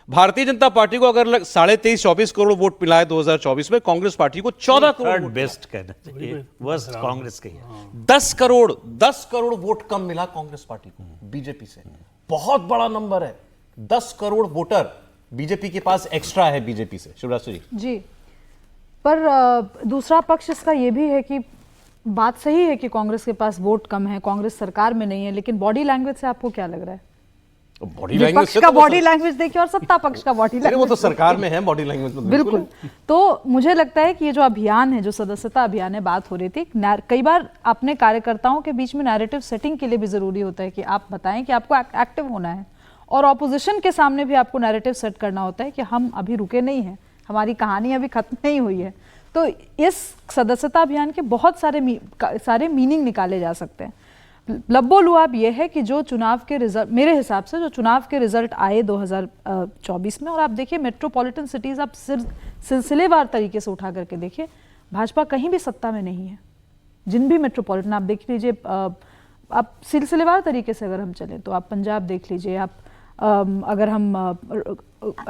Bharatiya Janata party को अगर 23.5-24 crore vote मिला है 2024 में, कांग्रेस पार्टी को 14 करोड़ थर्ड बेस्ट कहना चाहिए, वर्स्ट कांग्रेस के है। 10 करोड़ वोट कम मिला कांग्रेस पार्टी को बीजेपी से। बहुत बड़ा नंबर है। 10 करोड़ वोटर बीजेपी के पास एक्स्ट्रा है बीजेपी से। शिवराज जी, पर दूसरा पक्ष इसका यह भी है कि बात सही है कि कांग्रेस के पास वोट कम है, कांग्रेस सरकार में नहीं है, लेकिन बॉडी लैंग्वेज से आपको क्या लग रहा है? बॉडी लैंग्वेज का बॉडी लैंग्वेज देखिए और सत्ता पक्ष का बॉडी लैंग्वेज, वो तो सरकार में है बॉडी लैंग्वेज में। बिल्कुल। तो मुझे लगता है कि ये जो अभियान है, जो सदस्यता अभियान है, बात हो रही थी, कई बार अपने कार्यकर्ताओं के बीच में नैरेटिव सेटिंग के लिए भी जरूरी होता है कि आप बताएं कि आपको एक्टिव होना है, और ऑपोजिशन के सामने भी आपको नैरेटिव सेट करना होता है कि हम अभी रुके नहीं हैं, हमारी कहानी अभी खत्म नहीं हुई है। तो इस सदस्यता अभियान के बहुत सारे मीनिंग निकाले जा सकते हैं। लब्बो-लुआब यह है कि जो चुनाव के रिजल्ट, मेरे हिसाब से जो चुनाव के रिजल्ट आए 2024 में, और आप देखिए मेट्रोपॉलिटन सिटीज आप सिलसिलेवार तरीके से उठा करके देखिए, भाजपा कहीं भी सत्ता में नहीं है। जिन भी मेट्रोपॉलिटन आप देख लीजिए, आप सिलसिलेवार तरीके से अगर हम चलें तो आप पंजाब देख लीजिए, आप अगर हम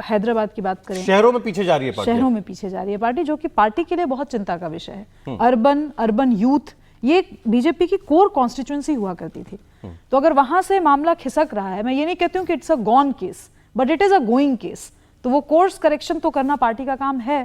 हैदराबाद की बात करें, शहरों में पीछे जा रही है पार्टी, शहरों में पीछे जा रही है पार्टी, जो कि पार्टी के लिए बहुत चिंता का विषय है। अर्बन यूथ, ये बीजेपी की कोर कॉन्स्टिट्यूएंसी हुआ करती थी। तो अगर वहां से मामला खिसक रहा है, मैं ये नहीं कहती हूँ कि it's a gone case, but it is a going case, तो वो कोर्स करेक्शन तो करना पार्टी का काम है।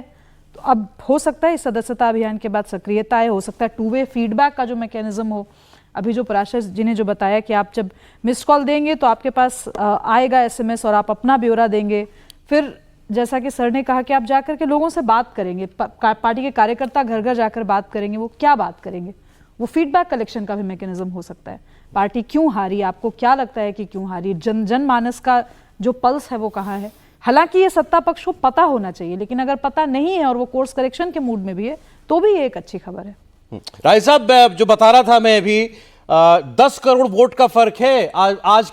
तो अब हो सकता है इस सदस्यता अभियान के बाद सक्रियता है, हो सकता है टू वे फीडबैक का जो मैकेनिज्म हो। अभी जो पराशर जी ने जो बताया कि आप जब मिस्ड कॉल देंगे तो आपके पास आएगा SMS और आप अपना ब्यौरा देंगे, फिर जैसा कि सर ने कहा कि आप जाकर के लोगों से बात करेंगे, पार्टी के कार्यकर्ता घर घर जाकर बात करेंगे। वो क्या बात करेंगे? वो फीडबैक कलेक्शन का भी मैकेनिज्म हो सकता है। पार्टी क्यों हारी, आपको क्या लगता है कि क्यों हारी, जनमानस का जो पल्स है वो कहाँ है। हालांकि ये सत्ता पक्ष को पता होना चाहिए, लेकिन अगर पता नहीं है और वो कोर्स करेक्शन के मूड में भी है, तो भी ये एक अच्छी खबर है। राय साहब, जो बता रहा था मैं अभी, 10 करोड़ वोट का फर्क है आज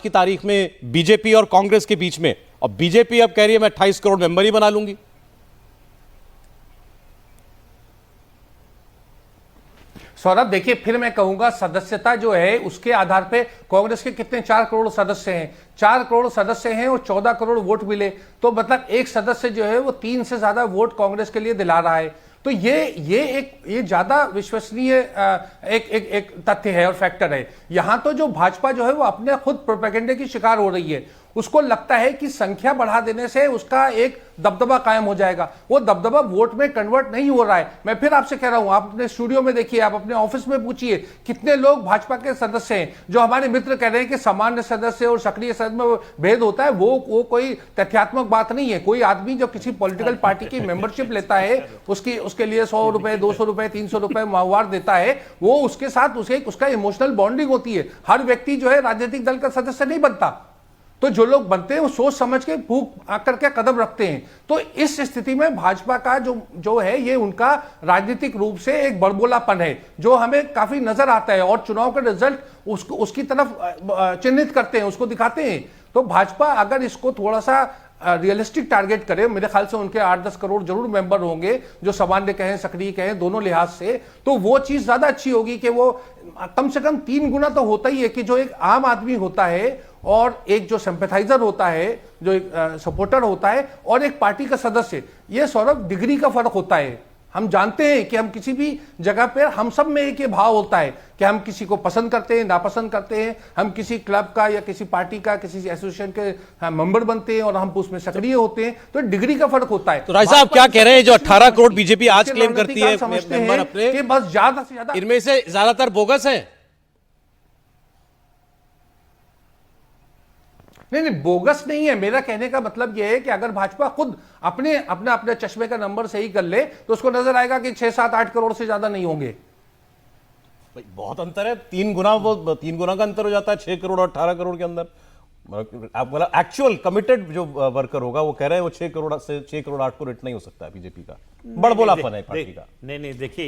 की तारीख में बीजेपी और कांग्रेस के बीच में, और बीजेपी अब कह रही है मैं 28 करोड़ मेंबर ही बना लूंगी। सौरभ, देखिए, फिर मैं कहूंगा सदस्यता जो है उसके आधार पे कांग्रेस के कितने 4 करोड़ सदस्य हैं, 4 करोड़ सदस्य हैं और 14 करोड़ वोट मिले, तो मतलब एक सदस्य जो है वो 3 से ज्यादा वोट कांग्रेस के लिए दिला रहा है। तो ये ज्यादा विश्वसनीय एक तथ्य है और फैक्टर है। यहां तो जो भाजपा जो है वो अपने खुद प्रोपेगेंडे की शिकार हो रही है। उसको लगता है कि संख्या बढ़ा देने से उसका एक दबदबा कायम हो जाएगा। वो दबदबा वोट में कन्वर्ट नहीं हो रहा है। मैं फिर आपसे कह रहा हूं, आप अपने स्टूडियो में देखिए, आप अपने ऑफिस में पूछिए, कितने लोग भाजपा के सदस्य हैं। जो हमारे मित्र कह रहे हैं कि सामान्य सदस्य और सक्रिय सदस्य में भेद होता है, वो कोई तथ्यात्मक बात नहीं है। कोई आदमी जब किसी पॉलिटिकल पार्टी की मेंबरशिप लेता है, उसके लिए 100 रुपए, 200 रुपए, 300 रुपए माहवार देता है, वो उसके साथ उसका इमोशनल बॉन्डिंग होती है। हर व्यक्ति जो है राजनीतिक दल का सदस्य नहीं बनता। तो जो लोग बनते हैं वो सोच समझ के फूंक आकर के कदम रखते हैं। तो इस स्थिति में भाजपा का जो है ये उनका राजनीतिक रूप से एक बड़बोलापन है, जो हमें काफी नजर आता है, और चुनाव के रिजल्ट उसकी तरफ चिन्हित करते हैं, उसको दिखाते हैं। तो भाजपा अगर इसको थोड़ा सा रियलिस्टिक टारगेट करे, मेरे ख्याल से उनके 8-10 करोड़ जरूर मेंबर होंगे, जो सामान्य कहें सक्रिय कहें दोनों लिहाज से, तो वो चीज ज्यादा अच्छी होगी कि वो कम से कम 3 गुना तो होता ही है कि जो एक आम आदमी होता है और एक जो सिंपैथाइजर होता है, जो एक सपोर्टर होता है, और एक पार्टी का सदस्य, ये सौरभ डिग्री का फर्क होता है। हम जानते हैं कि हम किसी भी जगह पर हम सब में एक ये भाव होता है कि हम किसी को पसंद करते हैं, नापसंद करते हैं, हम किसी क्लब का या किसी पार्टी का, किसी एसोसिएशन के मेंबर बनते हैं और हम उसमें सक्रिय होते हैं। तो डिग्री का फर्क होता है। तो राय साहब क्या कह रहे हैं, जो 18 करोड़ बीजेपी आज क्लेम करती है मेंबर अपने, कि बस ज्यादा से ज्यादा, इनमें से ज्यादातर बोगस है? नहीं, बोगस नहीं है। मेरा कहने का मतलब यह है कि अगर भाजपा खुद अपने चश्मे का नंबर सही कर ले तो उसको नजर आएगा कि 6-7-8 करोड़ से ज्यादा नहीं होंगे। बहुत अंतर है, 3 गुना का अंतर हो जाता है 6 करोड़ और 18 करोड़ के अंदर। आप बोला एक्चुअल कमिटेड जो वर्कर होगा वो कह रहे हैं वो 6 करोड़ से 6 करोड़ 8 करोड़ इतना ही हो सकता है बीजेपी का। बड़बोलापन है पार्टी का। नहीं, देखिए,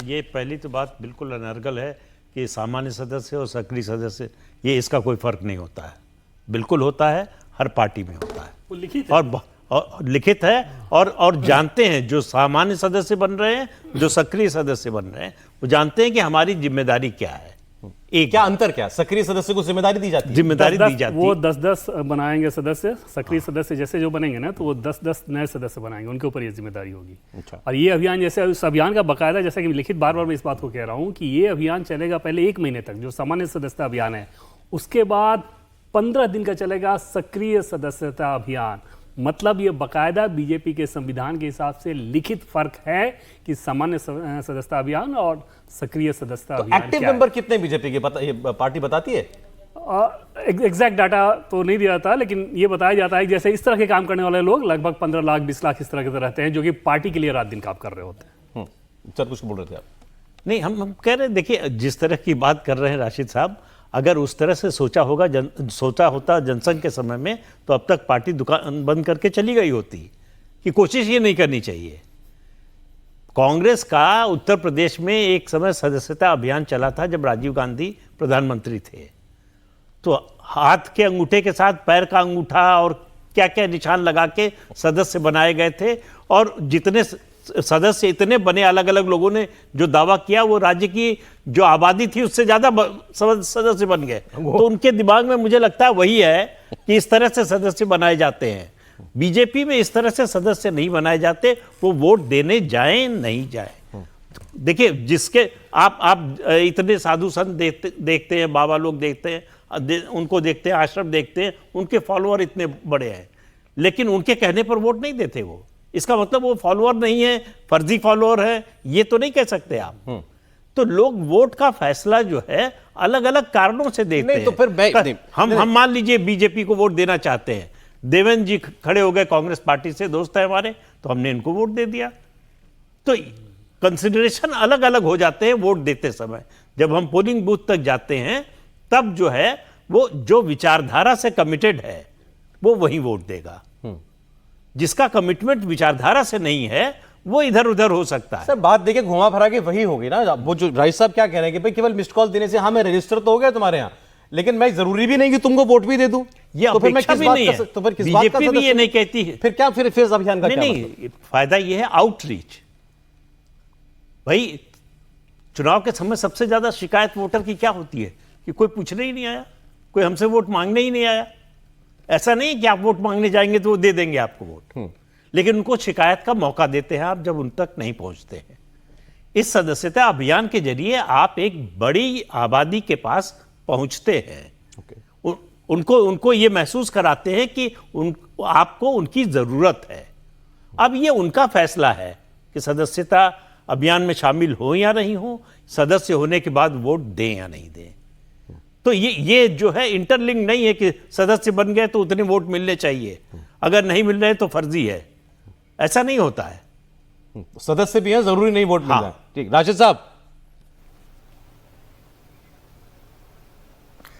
ये पहली तो बात बिल्कुल अनर्गल है कि सामान्य सदस्य और सक्रिय सदस्य, ये इसका कोई फर्क नहीं होता है। बिल्कुल होता है, हर पार्टी में होता है, वो लिखित है। और लिखित है, और जानते हैं जो सामान्य सदस्य बन रहे हैं, जो सक्रिय सदस्य बन रहे हैं, वो जानते हैं कि हमारी जिम्मेदारी क्या है। एक क्या अंतर, क्या सक्रिय सदस्य को जिम्मेदारी दी जाती है? जिम्मेदारी दी जाती वो है। 10-10 बनाएंगे सदस्य, सक्रिय सदस्य जैसे जो बनेंगे ना, तो वो 10-10 नए सदस्य बनाएंगे, उनके ऊपर ये जिम्मेदारी होगी। अच्छा। और ये अभियान, जैसे उस अभियान का बकायदा, जैसा कि लिखित बार बार मैं इस बात को कह रहा हूँ कि ये अभियान चलेगा पहले 1 महीने तक, जो सामान्य सदस्यता अभियान है, उसके बाद 15 दिन का चलेगा सक्रिय सदस्यता अभियान। मतलब ये बकायदा बीजेपी के संविधान के हिसाब से लिखित फर्क है कि सामान्य सदस्यता अभियान और सक्रिय सदस्यता अभियान एक्टिव क्या है। मेंबर कितने बीजेपी के ये पार्टी बताती है? एग्जैक्ट डाटा तो नहीं दिया जाता, लेकिन ये बताया जाता है कि जैसे इस तरह के काम करने वाले लोग लगभग 15 लाख 20 लाख इस तरह के रहते हैं, जो कि पार्टी के लिए रात दिन काम कर रहे होते हैं। सर कुछ बोल रहे थे आप? नहीं, हम कह रहे हैं, देखिए जिस तरह की बात कर रहे हैं राशिद साहब, अगर उस तरह से सोचा होता जनसंघ के समय में, तो अब तक पार्टी दुकान बंद करके चली गई होती। कि कोशिश ये नहीं करनी चाहिए। कांग्रेस का उत्तर प्रदेश में एक समय सदस्यता अभियान चला था जब राजीव गांधी प्रधानमंत्री थे, तो हाथ के अंगूठे के साथ पैर का अंगूठा और क्या क्या निशान लगा के सदस्य बनाए गए थे, और जितने सदस्य इतने बने, अलग अलग लोगों ने जो दावा किया, वो राज्य की जो आबादी थी उससे ज्यादा सदस्य बन गए। तो उनके दिमाग में मुझे लगता है वही है कि इस तरह से सदस्य बनाए जाते हैं। बीजेपी में इस तरह से सदस्य नहीं बनाए जाते, वो वोट देने जाएं नहीं जाएं। देखिए, जिसके आप इतने साधु संत देखते हैं, बाबा लोग देखते हैं, उनको देखते हैं, आश्रम देखते हैं, उनके फॉलोअर इतने बड़े हैं, लेकिन उनके कहने पर वोट नहीं देते वो। इसका मतलब वो फॉलोअर नहीं है, फर्जी फॉलोअर है, ये तो नहीं कह सकते आप। तो लोग वोट का फैसला जो है अलग अलग कारणों से देते हैं। तो फिर हम मान लीजिए बीजेपी को वोट देना चाहते हैं, देवेंद्र जी खड़े हो गए, कांग्रेस पार्टी से दोस्त है हमारे, तो हमने इनको वोट दे दिया। तो कंसिडरेशन अलग अलग हो जाते हैं वोट देते समय। जब हम पोलिंग बूथ तक जाते हैं, तब जो है वो जो विचारधारा से कमिटेड है वो वही वोट देगा। जिसका कमिटमेंट विचारधारा से नहीं है वो इधर उधर हो सकता है। सर बात देखिए घुमा फिरा के वही होगी ना। वो जो राइस साहब क्या कह रहे हैं कि भाई केवल मिस्ड कॉल देने से हाँ मैं रजिस्टर तो हो गया तुम्हारे यहाँ, लेकिन मैं जरूरी भी नहीं कि तुमको वोट भी दे दूं। ये तो फिर मैं अपेक्षा किस भी बात नहीं का है। तो फिर किस बात का बीजेपी भी ये नहीं कहती है। फिर क्या, फिर इस अभियान का क्या मतलब? नहीं, फायदा ये है आउटरीच। भाई चुनाव के समय सबसे ज्यादा शिकायत वोटर की क्या होती है कि कोई पूछने ही नहीं आया, कोई हमसे वोट मांगने ही नहीं आया। ऐसा नहीं कि आप वोट मांगने जाएंगे तो वो दे देंगे आपको वोट, लेकिन उनको शिकायत का मौका देते हैं आप जब उन तक नहीं पहुंचते हैं। इस सदस्यता अभियान के जरिए आप एक बड़ी आबादी के पास पहुंचते हैं। उनको ये महसूस कराते हैं कि आपको उनकी जरूरत है। अब ये उनका फैसला है कि सदस्यता अभियान में शामिल हो या नहीं हो, सदस्य होने के बाद वोट दें या नहीं दें। तो ये जो है इंटरलिंक नहीं है कि सदस्य बन गए तो उतने वोट मिलने चाहिए, अगर नहीं मिल रहे तो फर्जी है। ऐसा नहीं होता है। सदस्य भी है, जरूरी नहीं वोट मिल हाँ। रहा है। ठीक, राशिद साहब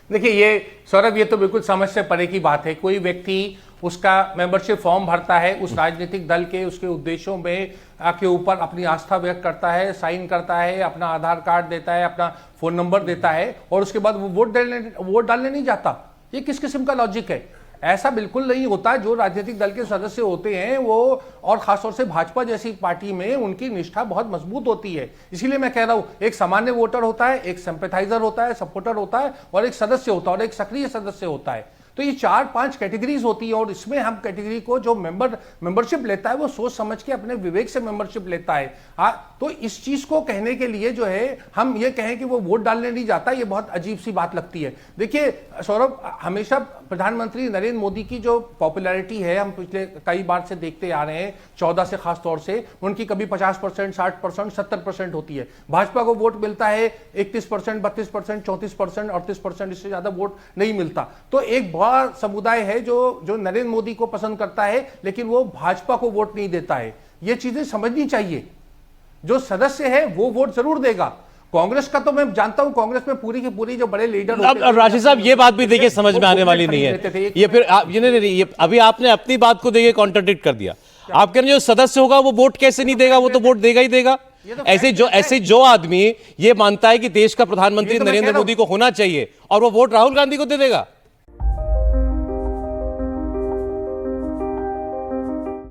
देखिए, ये सौरभ, ये तो बिल्कुल समझ से परे की बात है। कोई व्यक्ति उसका मेंबरशिप फॉर्म भरता है, उस राजनीतिक दल के उसके उद्देश्यों में के ऊपर अपनी आस्था व्यक्त करता है, साइन करता है, अपना आधार कार्ड देता है, अपना फोन नंबर देता है, और उसके बाद वो वोट डालने नहीं जाता। ये किस किस्म का लॉजिक है? ऐसा बिल्कुल नहीं होता। जो राजनीतिक दल के सदस्य होते हैं वो, और खासतौर से भाजपा जैसी पार्टी में, उनकी निष्ठा बहुत मजबूत होती है। इसीलिए मैं कह रहा हूं, एक सामान्य वोटर होता है, एक सिंपैथाइजर होता है, सपोर्टर होता है, और एक सदस्य होता है, और एक सक्रिय सदस्य होता है। तो ये 4-5 कैटेगरीज होती है, और इसमें हम कैटेगरी को जो मेंबरशिप लेता है वो सोच समझ के अपने विवेक से मेंबरशिप लेता है। तो इस चीज को कहने के लिए जो है हम ये कहें कि वो वोट डालने नहीं जाता, ये बहुत अजीब सी बात लगती है। देखिए सौरभ, हमेशा प्रधानमंत्री नरेंद्र मोदी की जो पॉपुलैरिटी है, हम पिछले कई बार से देखते आ रहे हैं, 14 से खास तौर से, उनकी कभी 50%, 60%, 70% होती है। भाजपा को वोट मिलता है 31%, 32%, 34%, 38%, इससे ज्यादा वोट नहीं मिलता। तो एक बहुत समुदाय है जो नरेंद्र मोदी को पसंद करता है, लेकिन वो भाजपा को वोट नहीं देता है। ये चीजें समझनी चाहिए। जो सदस्य है वो वोट जरूर देगा। कांग्रेस का तो मैं जानता हूं, कांग्रेस में पूरी की पूरी जो बड़े लीडर अब राशिद साहब ये बात भी देखिए समझ में आने वाली नहीं है। ये फिर ये अभी आपने अपनी बात को देखिए कॉन्ट्रडिक्ट कर दिया। आप कह रहे हैं जो सदस्य होगा वो वोट कैसे नहीं देगा, वो तो वोट देगा ही देगा। ऐसे जो आदमी ये मानता है कि देश का प्रधानमंत्री नरेंद्र मोदी को होना चाहिए और वो वोट राहुल गांधी को दे देगा,